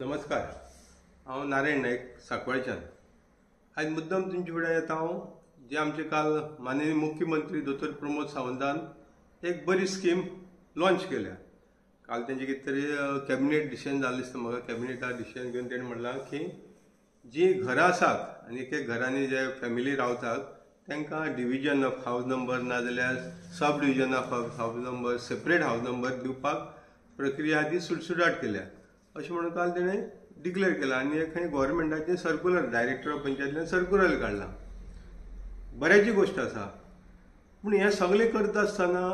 नमस्कार। हांव नारायण नायक सांकवाळच्यान। आज मुद्दम तुमचे फुडें येता हांव जे आमचे काल माननीय मुख्यमंत्री दोतोर प्रमोद सावंतान एक बरी स्कीम लॉन्च केल्या। काल तेंचे कितें तरी कॅबिनेट डिसिजन जाल्लें दिसता म्हाका। कॅबिनेटा डिसिजन घेवन तेणें म्हणलां की जी घरां आसात आनी एक घरांनी जे फॅमिली रावतात तांकां डिविजन ऑफ हावज नंबर नाजाल्यार sub division of house number separate house number दिवपाक प्रक्रिया ती सुटसुटाट केल्या अशें म्हणून काल तेणें डिक्लेअर केला। आनी एक खंय गव्हर्मेंटाचें सर्क्युलर डायरेक्टर ऑफ पंचायतीन सर्क्युलर काडला। बऱ्याची गोश्ट आसा, पूण हें सगळें करता आसतना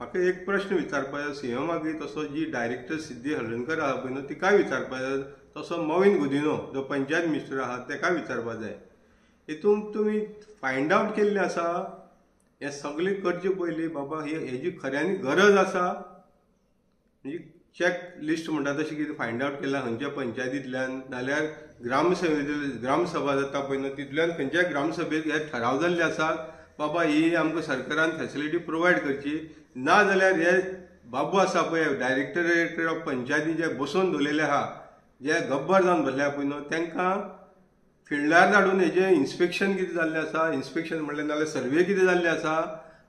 म्हाका एक प्रश्न विचारपाचो सीएमाक तसो जी डायरेक्टर सिद्धी हळदणकर आहा पळय न्हू तिकाय विचारपाक जाय, तसो मॉविन गुदिनो जो पंचायत मिनिस्टर आहा तेकाय विचारपाक जाय। हितून तुमी फायंड आवट केल्लें आसा हें सगळें करचे पयलीं बाबा हेजी खऱ्यांनी गरज आसा, म्हणजे चॅक लिस्ट म्हणटा तशी कितें फायंड आवट केला खंयच्या पंचायतींतल्यान, नाल्यार ग्रामसभा जाता पळय न्हू तितूंतल्यान खंयच्याय ग्रामसभेक हे ठराव जाल्ले आसात बाबा ही आमकां सरकारान फॅसिलिटी प्रोवायड करची, ना जाल्यार हे बाबू आसा पळय डायरेक्टर ऑफ पंचायती जे बसोवन दवरलेले आहा जे गब्बर जावन बसल्या पळय न्हू तांकां फिल्डार धाडून हेजें इन्स्पेक्शन कितें जाल्लें आसा, इन्स्पेक्शन म्हणलें नाल्यार सर्वे कितें जाल्लें आसा,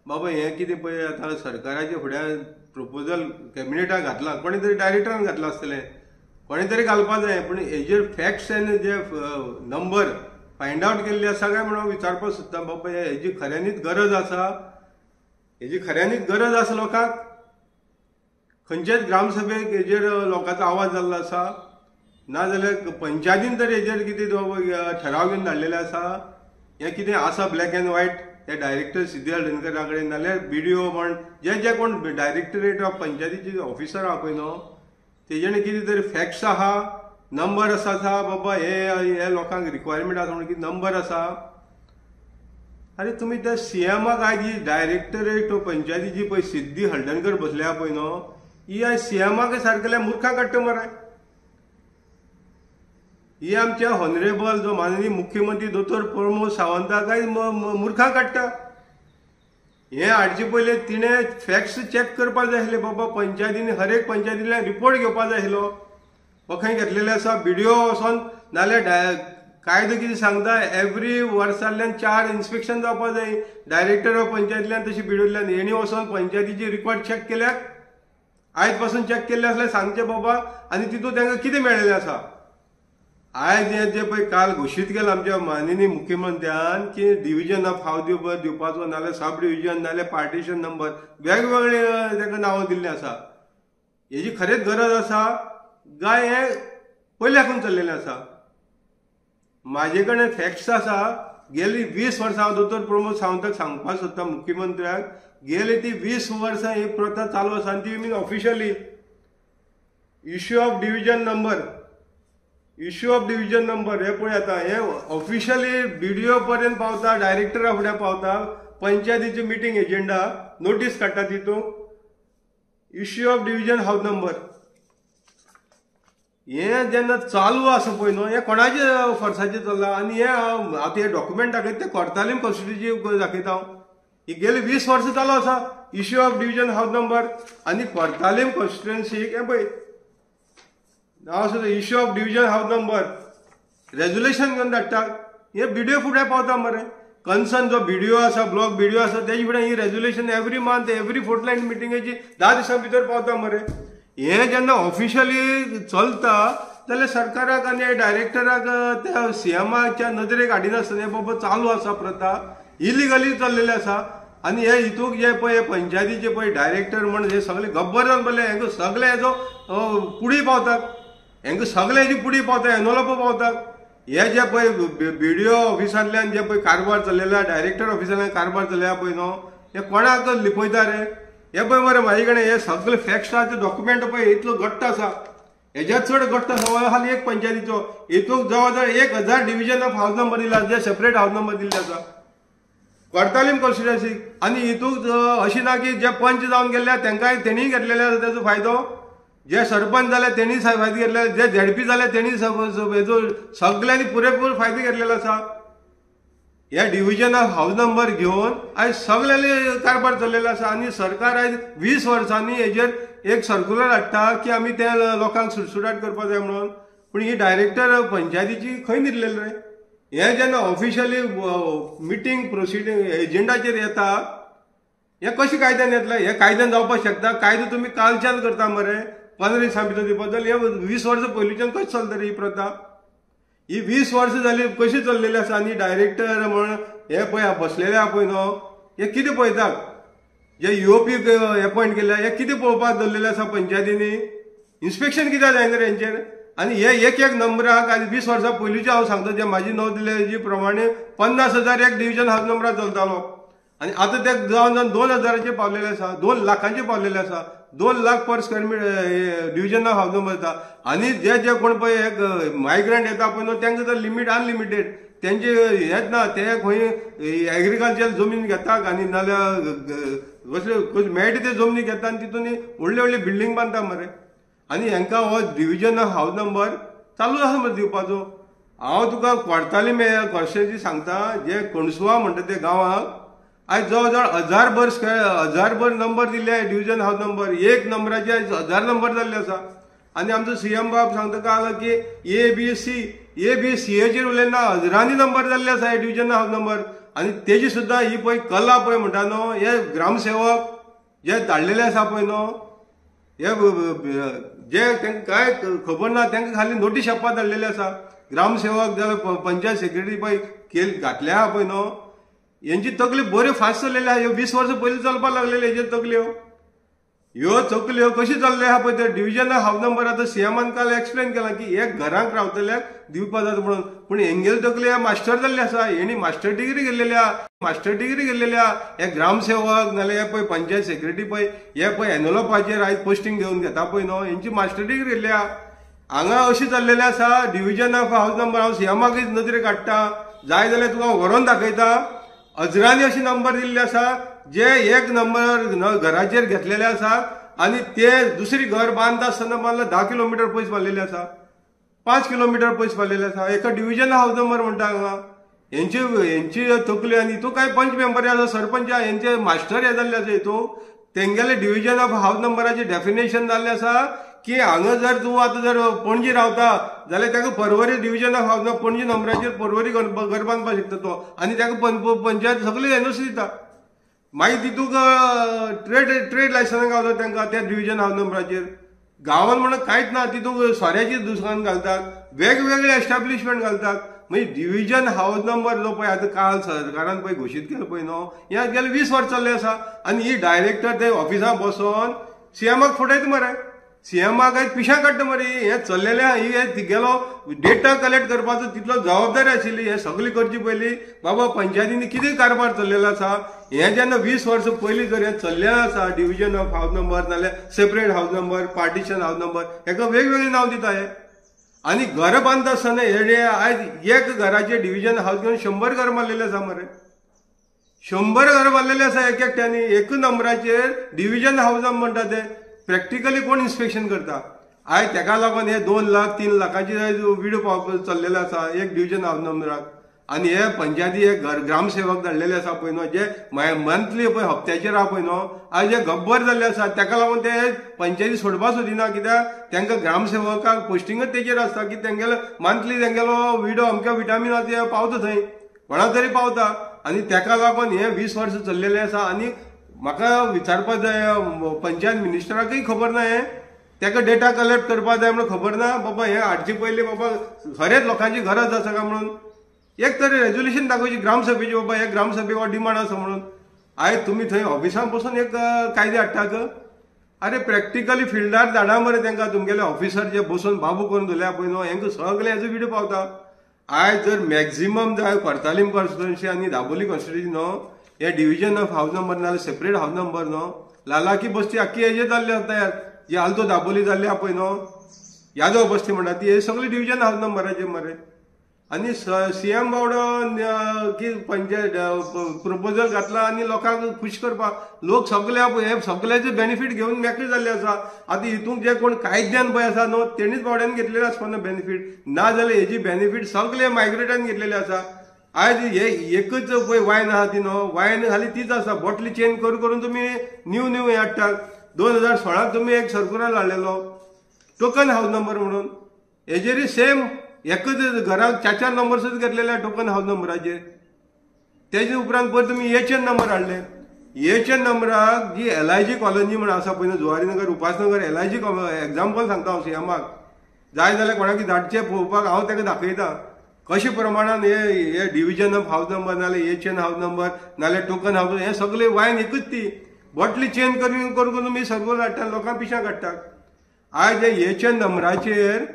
बाबा हें कितें पळय आतां सरकाराच्या फुड्यान प्रपोजल कॅबिनेटाक घातला, कोणी तरी डायरेक्टरान घातला आसतलें, कोणी तरी घालपाक जाय, पूण हेजेर फॅक्ट्स आनी जे नंबर फायंड आवट केल्ले आसा काय म्हणून विचारपाक सोदता बाबा हेजी खऱ्यांनीच गरज आसा, हेजी खऱ्यांनीच गरज आसा लोकांक, खंयच्याच ग्रामसभेक हेजेर लोकांचो आवाज जाल्लो आसा, ना जाल्यार पंचायतीन तर हेजेर कितें ठराव घेवन धाडलेले आसा, हें कितें आसा ब्लॅक एंड व्हायट ते डायरेक्टर सिद्धी हळदणकरा कडेन नाल्यार BDO म्हण जे कोण डायरेक्टरेट ऑफ पंचायतीचे ऑफिसर आहा पळय न्हू तेजेणे कितें तरी फॅक्ट्स आहा, नंबर आसा बाबा हे लोकांक रिक्वायरमेंट आसा म्हणून कितें नंबर आसा। अरे तुमी त्या सीएमाक आयज ही डायरेक्टरेट ऑफ पंचायतीची पळय सिद्धी हळदणकर बसल्या पळय न्हू ही आयज सीएमाक सारकेल्या मुर्खां काडटा मरे। ही आमच्या हॉनरेबल जो माननीय मुख्यमंत्री दोतोर प्रमोद सावंताक आयज मुर्खां काडटा। हें हाडचे पयलीं तिणें फॅक्ट्स चॅक करपाक जाय आसले बाबा पंचायतींनी हर एक पंचायतींतल्यान रिपोर्ट घेवपाक जाय आसलो, हो खंय घेतलेले आसा BDO वचोन नाल्यार कायदो कितें सांगता एवरी वर्सांतल्यान 4 इन्स्पेक्शन जावपाक जाय डायरेक्टर ऑफ पंचायतींतल्यान तशी BDOंतल्यान हेणी वचोन पंचायतीची रिकॉर्ड चॅक केल्यात, आयज पासून चॅक केल्ले आसल्यार सांगचे बाबा, आनी तितूंत तांकां कितें मेळिल्लें आसा। आयज हे जे पळय काल घोशीत केला आमच्या माननीय मुख्यमंत्र्यान की डिविजन ऑफ हावज दिवपाचो नाल्यार सब डिविजन नाल्यार पार्टिशन नंबर वेगवेगळे ताका नांवां दिल्लीं आसा, हेजी खरेंच गरज आसा काय हें पयल्याकून चल्लेलें आसा। म्हाजे कडेन फॅक्ट्स आसा, गेली 20 वर्सां हांव दोतोर प्रमोद सावंताक सांगपाक सोदता मुख्यमंत्र्याक, गेली ती 20 वर्सां ही प्रथा चालू आसा आनी ती officially issue of division number हे पळय आतां हे ऑफिशियली BDO पर्यंत पावता, डायरेक्टरा फुडें पावता, पंचायतीची मिटींग एजेंडा नोटीस काडटा तितूंत issue of division house number हें जेन्ना चालू आसा पळय न्हू हें कोणाच्या फोर्साचेर चल्लां आनी हें हांव ते डॉक्युमेंट दाखयता ते कोर्तालीम कॉन्स्टिट्युची दाखयता हांव। ही गेली 20 वर्सां चालू आसा issue of division house number आनी कोर्तालीम कॉन्स्टिट्युएन्सीक हें पळय हांव सुद्दां issue of division house number resolution घेवन धाडटात, हे BDO फुडें पावता मरे। कन्सर्न जो BDO आसा ब्लॉक BDO आसा तेजे फुडें ही रेजोल्युशन एवरी मंथ एवरी फोर्टनायट मिटिंगेची 10 दिसां भितर पावता मरे। हें जेन्ना ऑफिशियली चलता जाल्यार सरकाराक आनी डायरेक्टराक त्या सीएमाच्या नदरेक हाडिनासतना हें बाबा चालू आसा प्रथा इलिगली चल्लेलें आसा आनी हे हितूंक जे पळय पंचायतीचे पळय डायरेक्टर म्हण हे सगळे गब्बर जावन बसले, हेंकां सगळे हेजो पुडी पावतात, हेंकां सगळे हेजी पुडी पावता, एनवलप पावतात। हे जे पळय BDO ऑफिसांतल्यान जे पळय कारभार चल्लेला डायरेक्टर ऑफिसांतल्यान कारभार चल्लेला पळय न्हू हे कोणाक लिपयता रे? हे पळय मरे म्हाजे कडेन हे सगळे फॅक्ट्स आहा ते डॉक्युमेंट पळय इतलो घट्ट आसा, हेज्यात चड घट्ट आसा खाली एक पंचायतीचो हितूंक जवळ जवळ 1000 डिविजन ऑफ हावज नंबर दिला जे सेपरेट हावज नंबर दिल्ले आसा कोर्तालीम कॉन्स्टिट्युएन्सीक। आनी हितूंक अशी ना की जे पंच जावन गेल्ले तेंकाय तेणीय घेतलेले आसा तेजो फायदो, जे सरपंच जाले तेणी फायदो घेतलेले, जे ZP जाले तेणी हेजो सगळ्यांनी पुरेपूर फायदो घेतलेलो आसा। ह्या डिविजन ऑफ हावज नंबर घेवन आयज सगळ्यांनी कारभार चल्लेलो आसा आनी सरकार आयज 20 वर्सांनी हेजेर एक सर्क्युलर हाडटा की आमी त्या लोकांक सुटसुटाट करपाक जाय म्हणून। पूण ही डायरेक्टर पंचायतीची खंय न्हिदलेले रे? हे जेन्ना ऑफिशियली मिटींग प्रोसिडींग एजेंडाचेर येता हे कशें कायद्यान येतलें? हे कायद्यान जावपाक शकता? कायदो तुमी कालच्यान करता मरे 15 दिसां भितर दिवपाक जाल्यार हे 20 वर्सां पयलींच्यान कशें चलता रे ही प्रथा? ही 20 वर्सां जाली कशी चल्लेली आसा आनी डायरेक्टर म्हण हे पळय बसलेले आहा पळय न्हू हे कितें पळयतात? जे युओपी अपॉयंट केल्या हे कितें पळोवपाक दवरलेले आसा पंचायतींनी? इन्स्पेक्शन कित्याक जायना रे हेंचेर? आनी हे एक नंबराक आनी 20 वर्सां पयलींचे हांव सांगता जे म्हाजी नोंद दिल्ले प्रमाणे 50,000 एक डिव्हिजन हाऊस नंबराक चलतालो आनी आतां ते जावन 2,000चे पावलेले आसा, 2 लाखांचे पावलेले आसा. 2 lakh per square metre division house number येता. आनी जे कोण पळय एक मायग्रंट येता पळय न्हू तेंका तर लिमीट अनलिमिटेड तेंचे हेच ना. ते खंय एग्रीकल्चर जमीन घेतात आनी नाल्यार कसले मेळटा ते जमनी घेता आनी तितून व्हडले व्हडले बिल्डींग बांदता मरे. आनी हांकां हो डिव्हिजन हाऊस नंबर चालू आसा मरे दिवपाचो. हांव तुका कोर्ताली कॉन्स्टिट्युएन्सी सांगता जे कणसुआ म्हणटा ते गांवाक आज जवळ जवळ 1000 नंबर दिले डिव्हिजन हाऊस नंबर. एक नंबराचे 1000 नंबर जाल्ले आसा. आनी आमचो सीएम बाब सांगता काय की ABCचेर उलयना हजारांनी नंबर जाल्ले आसा हे डिव्हिजन हाऊस नंबर. आनी तेजी सुद्दां ही पळय कला पळय म्हणटा न्हू हे ग्रामसेवक जे धाडलेले आसा पळय न्हू हे जे तांकां कांय खबर ना तांकां खाली नोटीस छापपाक धाडलेले आसा. ग्रामसेवक जाल्यार पंचायत सेक्रेटरी पळय घातले आहा पळय न्हू यांची तकली बऱ्यो फास्ट चल्लेले आहा. 20 वर्सां पयलीं चलपाक लागलेले हेजेर तकल्यो. ह्यो तकल्यो कशी चल्ले आहा पळय ते डिव्हिजन हाऊस नंबर. आतां सीएमान काल एक्सप्लेन केला की एक घरांक रावतल्याक दिवपा जाता म्हणून. पूण हेंगेले तकले मास्टर जाल्ले आसा. हेणी मास्टर डिग्री गेल्लेली आहा. हे ग्रामसेवक नाल्यार हे पळय पंचायत सेक्रेटरी पळय हे पळय एनवलपाचेर आयज पोस्टिंग घेवन घेता पळय न्हू हेंची मास्टर डिग्री गेल्ली आहा. हांगा अशें चल्लेलें आसा डिव्हिजन ऑफ हाऊस नंबर. हांव सीएमाकूच नदरे काडटा जाय जाल्यार तुका व्हरोन दाखयता. हजारांनी अशी नंबर दिल्ले आसा जे एक नंबर घराचेर घेतलेले आसा आनी ते दुसरी घर बांदता आसतना बांदला 10 किलोमीटर पयस बांदलेले आसा, 5 किलोमीटर पयस बांदलेले आसा. एका डिव्हिजन हाऊस नंबर म्हणटा हांगा हेंची तकली. आनी हितू कांय पंच मेंबर आसा सरपंच हेंचे मास्टर हे जाल्ले आसा हितू तेंगेले डिव्हिजन ऑफ हाऊस नंबराचे डेफिनेशन जाल्ले आसा की हांगा जर तूं आतां जर पणजी रावता जाल्यार ताका Porvorim division of house number Panaji नंबराचेर पर्वरी घर बांदपाक शकता तो आनी ताका पंचायत सगळी एनओसी दिता. मागीर तितूक ट्रेड लायसन्स गावता तांकां त्या डिव्हिजन हाऊस नंबराचेर. गांवांत म्हणून कांयच ना तितूक सोऱ्याची दुकान घालतात वेगवेगळे एस्टॅब्लिशमेंट घालतात. मागीर डिव्हिजन हाऊस नंबर जो पळय आतां काल सरकारान पळय घोशीत केलो पळय न्हू हे गेले 20 वर्स चल्ले आसा. आनी ही डायरेक्टर ते ऑफिसांत बसोन सीएमाक फटयता मरे. सीएमाक आयज पिशां काडटा मरे. हे चल्लेले ही गेलो डेटा कलेक्ट करपाचो तितलो जबाबदारी आशिल्ली. हे सगळी करची पयली बाबा पंचायतींनी कितें कारभार चल्लेलो आसा. हे जेन्ना 20 वर्सां पयलीं जर हे चल्लेलें आसा डिव्हिजन ऑफ हाऊस नंबर नाल्यार separate house number partition house number हेका वेगवेगळें नांव दिता हे. आनी घर बांदता आसतना हे आयज एक घराचे डिव्हिजन हाऊस घेवन 100 घर बांदलेले आसा मरे. 100 घर बांदलेले आसा एक एकट्यानी एक नंबराचेर डिव्हिजन हाऊस म्हणटा ते. प्रॅक्टिकली कोण इन्स्पेक्शन करता. आयज ताका लागून हे 2 लाख 3 लाखाची आयज विडो पावप चल्लेले आसा एक डिव्हिजन हाऊस नंबराक. आनी हे पंचायती एक ग्रामसेवक धाडलेले आसा पळय न्हू जे मंथली पळय हप्त्याचेर आहा पळय न्हू आयज हे गब्बर जाल्ले आसा. ताका लागून ते पंचायती सोडपा सोदिना कित्याक तांकां ग्रामसेवकाक पोस्टिंगच तेजेर आसता की तेंगेलो मंथली तेंगेलो विडो अमक्या विटामिनाचे पावता थंय कोणा तरी पावता. आनी ताका लागून हे 20 वर्सां चल्लेले आसा. आनी म्हाका विचारपाक जाय पंचायत मिनिस्टराकय खबर ना हे ताका डेटा कलेक्ट करपाक जाय म्हणून खबर ना बाबा हे हाडचे पयलीं बाबा खरेंच लोकांची गरज आसा काय म्हणून एक तरी रेजोल्युशन दाखोवची ग्रामसभेची बाबा हे ग्रामसभेक हो डिमांड आसा म्हणून. आयज तुमी थंय ऑफिसांत बसून एक कायदे हाडटात. अरे प्रॅक्टिकली फिल्डार धाडा मरे तांकां तुमगेले ऑफिसर जे बसून बाबू करून दवरल्या पळय न्हू हेंकां सगळे हेजो विडो पावता. आयज जर मॅक्झिमम जाय कोर्तालीम कॉन्स्टिट्युएन्सी आनी दाबोली कॉन्स्टिट्युएन्सी न्हू हे डिव्हिजन ऑफ हाऊस नंबर नाल्यार सेपरेट हाऊस नंबर न्हू लालाकी बस्ती आख्खी हेजेर जाल्ली आसा तयार जी आलतो दाबोली जाल्ली आहा पळय न्हू यादव बस्ती म्हणटा ती हे सगळी डिव्हिजन हाऊस नंबराचेर मरे. आनी सीएम बावडो की पंचायत प्रपोजल घातला आनी लोकांक खुश करपाक लोक सगळे हे सगळ्याचे बेनिफीट घेवन मेकळे जाल्ले आसा. आतां हितूंक जे कोण कायद्यान पळय आसा न्हू तेणीच बावड्यान घेतलेले आसपाना बेनिफीट ना जाल्यार हेजी बेनिफीट सगळे मायग्रेटान घेतलेले आसा. आयज हे एकच पळय वायन आहा ती न्हू वायन खाली तीच आसा बॉटली चेंज करून तुमी न्यू हे हाडटात. 2016 तुमी एक सर्कुलर हाडलेलो टोकन हाऊस नंबर म्हणून हेजेरी सेम एकच घराक 4 नंबर सुद्धा घेतलेले टोकन हाऊस नंबराचेर. तेजे उपरांत पयर तुमी एचएन नंबर हाडले. एचएन नंबराक जी LIG कॉलनी म्हणून आसा पळय जुवारीनगर उपासनगर LIG एग्जाम्पल सांगता हांव सीएमाक. जाय जाल्यार कोणाक धाडचे पळोवपाक हांव ताका दाखयता कशे प्रमाणान हे डिव्हिजन ऑफ हाऊस नंबर नाल्यार एचएन हाऊस नंबर नाल्यार टोकन हाऊस हे सगळे वायन एकूच ती बॉटली चेंज करून तुमी सर्कल हाडटा लोकां पिशां काडटात. आयज हे एचएन नंबराचेर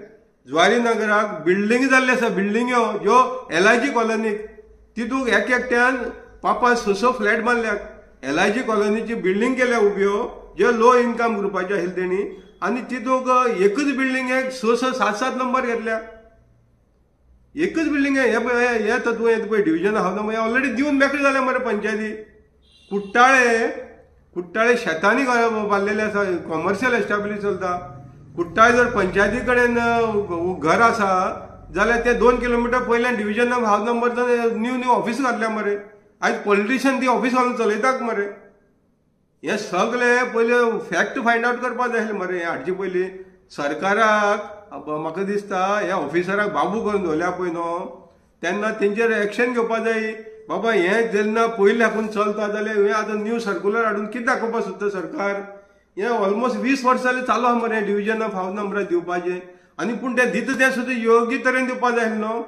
जुवारी नगराक बिल्डिंग जाल्ले आसा. बिल्डिंग्यो ज्यो LIG कॉलनीक तितूंक एकट्यान पापा स फ्लॅट बांदल्यात. LIG कॉलनीची बिल्डिंग केल्या उब्यो ज्यो लो इन्कम ग्रुपाच्यो आशिल्ले तेणी आनी तितूंक एकूच बिल्डिंगेक 6-7 नंबर घेतल्या. एकच बिल्डिंग हे तत्व येत पळय डिव्हिजन हाऊस नंबर ऑलरेडी दिवन मेकळे जाले मरे पंचायती. कुट्टाळे शेतांनी बांदलेले आसा. कॉमर्शियल एस्टाब्लिश चलता. कुट्टाळे जर पंचायती कडेन घर आसा जाल्यार ते 2 किलोमीटर पयल्यान division of house number new office घातल्या मरे. आयज पॉलिटिशियन ती ऑफिस घालून चलयतात मरे. हे सगळे पयले फॅक्ट फायंड आउट करपाक जाय आसलें मरे. हे हाडचे पयलीं सरकाराक म्हाका दिसता ह्या ऑफिसराक बाबू करून दवरल्या पळय न्हू तेन्ना तेंचेर एक्शन घेवपाक जाय. बाबा हें जेन्ना पयले हाकून चलता जाल्यार हें आतां न्यू सर्क्युलर हाडून कितें दाखोवपाक सोदता सरकार. हें ऑलमोस्ट 20 वर्सां जालीं चालू आहा मरे डिव्हिजन ऑफ हाऊस नंबर दिवपाचें. आनी पूण तें दिता तें सुद्दां योग्य तरेन दिवपाक जाय न्हू.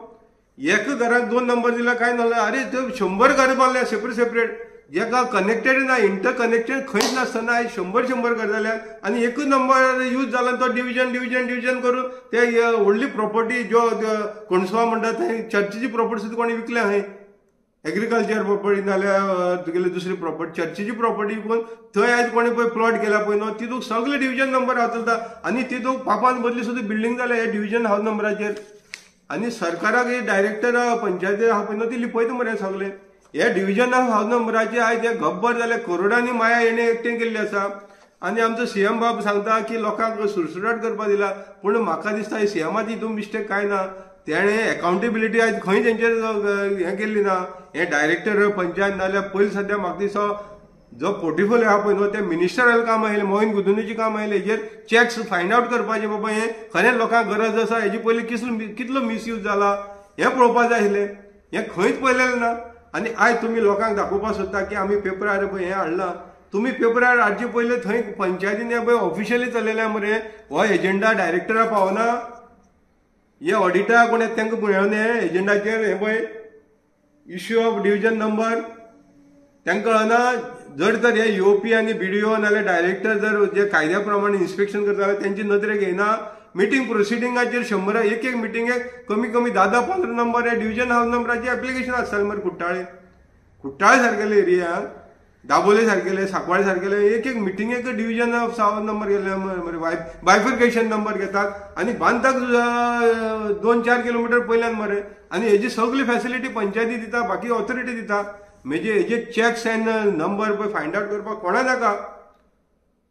एक घराक 2 नंबर दिला काय नाल्या अरे त्यो 100 घर बांदल्या सेपरेट जेका कनेक्टेड ना इंटर कनेक्टेड खंयच नासतना आयज 100 घर जाल्यात आनी एकूच नंबर यूज जाला तो डिव्हिजन करून ते व्हडली प्रॉपर्टी ज्यो कोणसवा म्हणटा थंय चर्चीची प्रॉपर्टी सुद्दां कोणी विकल्या खंय एग्रीकल्चर प्रॉपर्टी नाल्यार तुगेली दुसरी प्रॉपर्टी चर्चीची प्रॉपर्टी विकून थंय आयज कोणी पळय प्लॉट केला पळय न्हू तितूंक सगळे डिव्हिजन नंबर चलता आनी तितूंक पापान बदली सुद्दां बिल्डींग जाल्या हे डिव्हिजन हाऊस नंबराचेर. आनी सरकाराक हे डायरेक्टर पंचायती आहा पळय न्हू ती लिपयता मरे सगळे. हे डिव्हिजन ऑफ हाऊस नंबराचे आयज हे गब्बर जाले करोडांनी माया हेणे एकटें केल्ली आसा. आनी आमचो सीएम बाब सांगता की लोकांक सुरसुराट करपाक दिला पूण म्हाका दिसता ही सीएमाची हितून मिस्टेक कांय ना. तेणें अकाउंटेबिलिटी आयज खंय तेंचेर हें केल्ली ना. हे डायरेक्टर पंचायत नाल्यार पयलीं सद्या म्हाका दिसता जो पोर्टफोलियो आहा पळय न्हू ते मिनिस्टराल काम आयलें मोहीन गुदुनीचें काम आयलें. हेजेर चॅक्स फायंड आउट करपाचें बाबा हें खरें लोकांक गरज आसा हेजे पयलीं कितलो मिसयूज जाला हें पळोवपाक जाय आसलें. हें खंयच पळयलेलें ना. आनी आयज तुमी लोकांक दाखोवपाक सोदता की आमी पेपरार पळय हें हाडलां. तुमी पेपरार हाडचे पयलीं थंय पंचायतीन हें पळय ऑफिशियली चलयल्या मरे हो एजेंडा डायरेक्टरा पावना. हे ऑडिटर कोण येता तांकां पळोवन हें एजेंडाचेर हें पळय इश्यू ऑफ डिव्हिजन नंबर तांकां कळना. जर तर हे येवपी आनी BDO नाल्यार डायरेक्टर जर जे कायद्या प्रमाणे इन्स्पेक्शन करता जाल्यार तेंची नदरेक येना. मिटींग प्रोसिडिंगाचेर 100 एक मिटींगेक कमी 10-15 नंबर हे डिव्हिजन हाऊस नंबराचे एप्लिकेशन आसतालें मरे. कुट्टाळे सारकेले एरियाक दाबोले सारकेले सांकवाळे सारकेले एक मिटींगेक डिव्हिजन ऑफ हाऊस नंबर गेले मरे बायफिकेशन नंबर घेतात आनी बांदताक 2-4 किलोमिटर पयल्यान मरे. आनी हेजी सगळी फॅसिलिटी पंचायती दिता बाकी ऑथॉरिटी दिता. म्हणजे हेजे चॅक्स एंड नंबर पळय फायंड आउट करपाक कोणा नाका.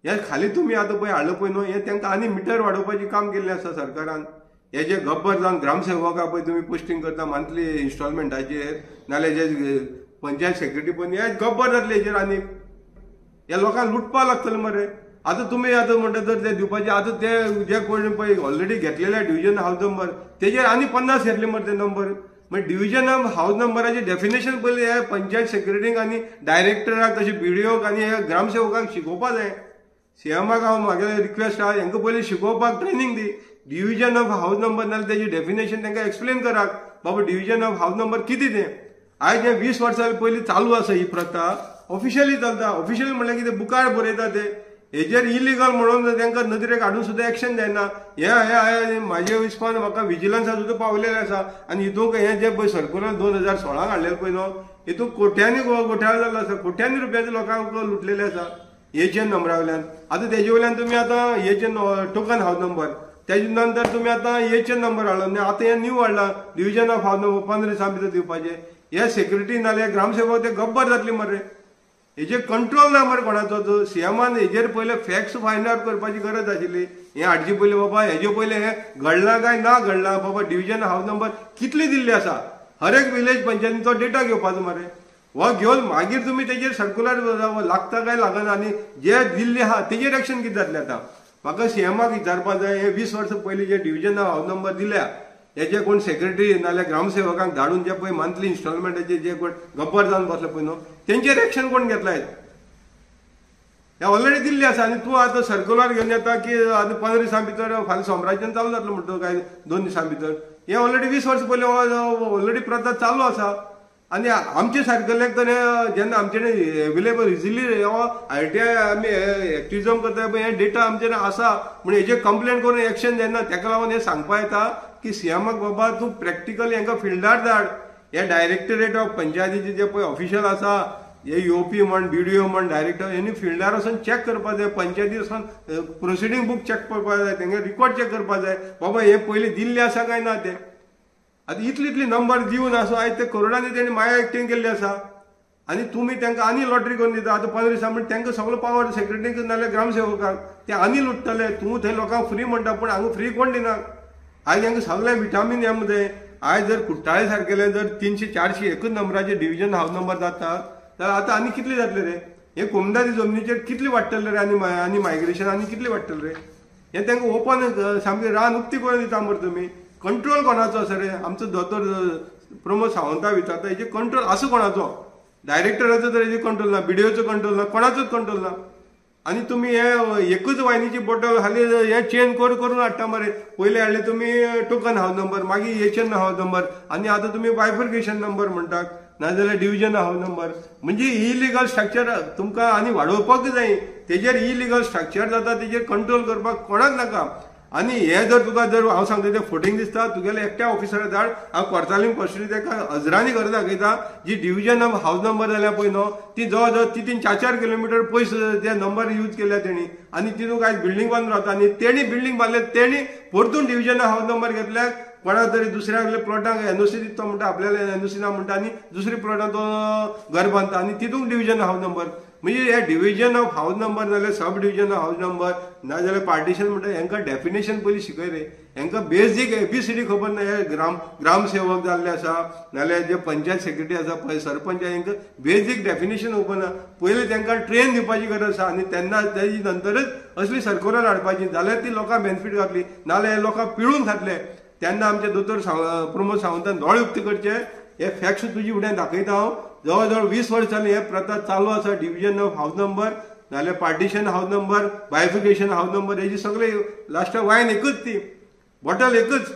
हे खाली तुमी आतां पळय हाडलो पळय न्हू हे तांकां आनी मिटर वाडोवपाचें काम केल्लें आसा सरकारान. हे जे गब्बर जावन ग्रामसेवका पळय तुमी पोस्टिंग करता मंथली इन्स्टॉलमेंटाचेर नाल्यार जे पंचायत सेक्रेटरी पळय हे गब्बर जातले हेजेर आनी हे लोकांक लुटपाक लागतले मरे. आतां तुमी आतां म्हणटा तर ते दिवपाचे आतां ते जे कोण पळय ऑलरेडी घेतलेले डिव्हिजन हाऊस नंबर तेजेर आनी 50 येतले मरे ते नंबर. म्हणजे डिव्हिजन ऑफ हाऊस नंबराचे डेफिनेशन पयलीं हे पंचायत सेक्रेटरीक आनी डायरेक्टराक तशें BDOक आनी हे ग्रामसेवकांक शिकोवपाक जाय. सीएमाक हांव म्हागे रिक्वेस्ट आहा हांकां पयलीं शिकोवपाक training the. Division of house number नाल्यार तेजी डेफिनेशन तांकां एक्सप्लेन करात बाबा डिव्हिजन ऑफ हाऊस नंबर कितें तें. आयज हे 20 वर्सां पयलीं चालू आसा ही प्रथा ऑफिशियली चलता. ऑफिशियली म्हणल्यार कितें बुकार बरयता ते हेजेर इलिगल म्हणून तांकां नदरेक हाडून सुद्दां एक्शन जायना. हे म्हाजे हिसपान म्हाका विजिलन्सा सुद्दां पावलेलें आसा. आनी हितूंक हें जे पळय सर्क्युलर 2016 हाडलेलें पळय न्हू हितूंक कोट्यांनी घोटाळो जाल्लो आसा. कोट्यांनी रुपयाचे लोकांक लुटलेले आसा एचएन नंबरा वयल्यान. आतां तेजे वयल्यान तुमी आतां एचएन टोकन हाऊस नंबर तेजे नंतर तुमी आतां एचएन नंबर हाडलो आनी आतां हें न्यू हाडला डिव्हिजन ऑफ हाऊस नंबर 15 दिसां भितर दिवपाचें. हे सेक्रेटरी नाल्यार ग्रामसेवक ते गब्बर जातले मरे. हेजेर कंट्रोल ना मरे कोणाचो. सीएमान हेजेर पयले फॅक्ट्स फायंड आउट करपाची गरज आशिल्ली. हें हाडचे पयलीं बाबा हेजे पयलें हें घडलां काय ना घडलां बाबा डिव्हिजन हाऊस नंबर कितली दिल्ली आसा हर एक विलेज पंचायतीचो डेटा घेवपाचो मरे. हो घेवन मागीर तुमी तेजेर सर्क्युलर लागता काय लागना आनी जे दिल्ली आहा तेजेर एक्शन कितें जातलें आतां. म्हाका सीएमाक विचारपाक जाय, हे 20 वर्सां पयलीं जे डिव्हिजन हाऊस नंबर दिल्या हेजे कोण सेक्रेटरी नाल्यार ग्रामसेवकांक धाडून जे पळय मंथली इन्स्टॉलमेंटाचे जे कोण गब्बर जावन बसले पळय न्हू तेंचेर एक्शन कोण घेतलाय? हे ऑलरेडी दिल्ली आसा आनी तूं आतां सर्क्युलर घेवन येता की आतां 15 दिसां भितर फाल्यां सोमराच्यान चालू जातलो म्हणटा काय 2 दिसां भितर. हे ऑलरेडी 20 वर्सां पयलीं ऑलरेडी प्रथा चालू आसा. आनी आमचे सारकेल्याक तर जेन्ना आमचे एवेलेबल इजिली ITI आमी एक्टिविजम करता पळय हे डेटा आमचे आसा म्हण हेजे कंप्लेन करून एक्शन जेन्ना तेका लागून हे सांगपा येता की सीएमाक बाबा तूं प्रॅक्टिकली हांकां फिल्डार धाड. हे डायरेक्टरेट ऑफ पंचायतीचे जे पळय ऑफिशियल आसा हे UP म्हण BDO म्हण डायरेक्टर हेणी फिल्डार वचून चॅक करपा जाय, पंचायती वचून प्रोसिडींग बुक चॅक करपा जाय, तेंगे रिकॉर्ड चॅक करपा जाय बाबा हे पयलीं दिल्ले आसा काय ना ते. आतां इतली नंबर दिवन आसो आयज ते करोडांनी तेणी माया एक्टिंग केल्ली आसा आनी तुमी तांकां आनी लॉटरी करून दिता. आतां 15 दिसां म्हणजे तांकां सगळो पावर सेक्रेटरीक नाल्यार ग्रामसेवकाक ते आनी लुटतले. तूं थंय लोकांक फ्री म्हणटा पूण हांगा फ्री कोण दिना. आयज हांकां सगळें विटामीन एम जाय. आयज जर कुट्टाळे सारकेले जर 300-400 एकूच नंबराचे डिव्हिजन हाऊस नंबर जाता जाल्यार आतां आनी कितले जातले रे? हे कोमदारी जमनीचेर कितले वाडटले रे आनी मायग्रेशन आनी कितले वाडटले रे? हे तांकां ओपन सामकें रान उक्ती करून दिता मरे तुमी. कंट्रोल कोणाचो आसा रे? आमचो दोतोर प्रमोद सावंता विचारता हेजे कंट्रोल आसा कोणाचो? डायरेक्टराचो तर हेजे कंट्रोल ना, BDOचो कंट्रोल ना, कोणाचोच कंट्रोल ना. आनी तुमी हे एकूच वायनीची बॉटल हाली हे चेंज करून हाडटा मरे. पयलीं हाडले तुमी टोकन हाऊस नंबर, मागीर HN हाऊस नंबर आनी आतां तुमी बायफर्केशन नंबर म्हणटात नाजाल्यार डिव्हिजन हाऊस नंबर. म्हणजे इलिगल स्ट्रक्चर तुमकां आनी वाडोवपाक जाय. तेजेर इलिगल स्ट्रक्चर जाता तेजेर कंट्रोल करपाक कोणाक नाका. आनी हे जर तुका जर हांव सांगता ते फोटींग दिसता तुगेले एकट्या ऑफिसरा धाड, हांव कोर्टालीन कस्टडी ताका हजरांनी घरां दाखयता. जी डिव्हिजन हाऊस नंबर जाल्या पळय न्हू ती जवळ जवळ 3-4 किलोमिटर पयस ते नंबर यूज केल्या तेणी आनी तितून आयज बिल्डींग बांदून रावता आनी तेणी बिल्डींग बांदले तेणी परतून डिव्हिजन हाऊस नंबर घेतल्याक कोणाक तरी दुसऱ्या प्लॉटाक NOC दिता म्हणटा आपल्याला NOC ना म्हणटा आनी दुसरी प्लॉटाक तो घर बांदता आनी तितून डिव्हिजन हाऊस नंबर. म्हणजे हे डिव्हिजन ऑफ हाऊस नंबर नाल्यार सब डिव्हिजन ऑफ हाऊस नंबर नाजाल्यार पार्टिशन म्हणटा हेंकां डेफिनेशन पयलीं शिकय रे. हेंकां बेजीक ABCD खबर ना. हे ग्रामसेवक जाल्ले आसा नाल्यार जे पंचायत सेक्रेटरी आसा पळय सरपंच हेंकां बेजीक डेफिनेशन खबर ना. पयलीं तांकां ट्रेन दिवपाची गरज आसा आनी तेन्ना तेजी नंतरच असली सर्क्युलर हाडपाची जाल्यार ती लोकांक बेनिफीट जातली. नाल्यार हे लोकांक पिळून खातले. तेन्ना आमचे दोतोर प्रमोद सावंतान दोळे उक्ते करचे. हे फॅक्ट्स तुजी फुड्यान दाखयता हांव. जवळ जवळ 20 वर्स जाली हे प्रथा चालू आसा. डिव्हिजन ऑफ हाऊस नंबर नाल्यार partition house number, bifurcation house number हेजी सगळे लास्टाक वायन एकूच ती बॉटल एकूच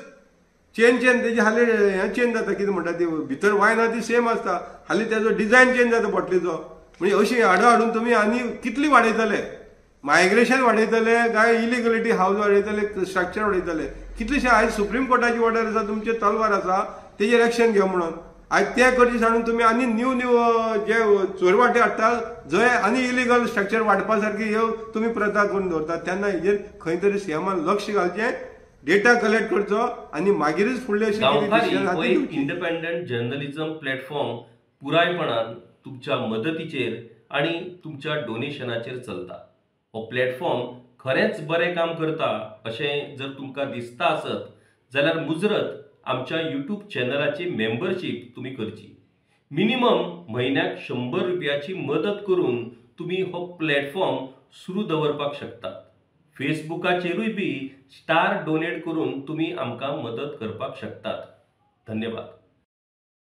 चेंज तेजी हाली हें चेंज जाता. कितें म्हणटा ती भितर वायन आहा ती सेम आसता, हाली तेजो डिझायन चेंज जाता बॉटलीचो. म्हणजे अशी हाडून तुमी आनी कितली वाडयतले? मायग्रेशन वाडयतले काय इलिगलिटी हाऊस वाडयतले, स्ट्रक्चर वाडयतले? कितलेशे आयज सुप्रीम कोर्टाची ऑर्डर आसा, तुमचे तलवार आसा तेजेर एक्शन घेव म्हणून. आयज ते करचे सांडून तुमी आनी न्यू जे चोरवाटे हाडटा जंय आनी इलिगल स्ट्रक्चर वाडपा सारकी ह्यो तुमी प्रथा करून दवरतात. तेन्ना हेजेर खंय तरी सीएमान लक्ष घालचें, डेटा कलेक्ट करचो आनी मागीरच फुडले इंडिपेंडंट जर्नलिझम प्लॅटफॉर्म पुरायपणान तुमच्या मदतीचेर आनी तुमच्या डोनेशनाचेर चलता. हो प्लॅटफॉर्म खरेंच बरें काम करता अशें जर तुमकां दिसता आसत जाल्यार मुजरत आमच्या YouTube चॅनलाची मेंबरशीप तुम्ही करची. मिनिमम म्हयन्याक 100 रुपयाची मदत करून तुम्ही हो प्लॅटफॉर्म सुरू दवरपाक शकतात. फेसबुकाचेरूय बी स्टार डोनेट करून तुम्ही आमकां मदत करपाक शकतात. धन्यवाद.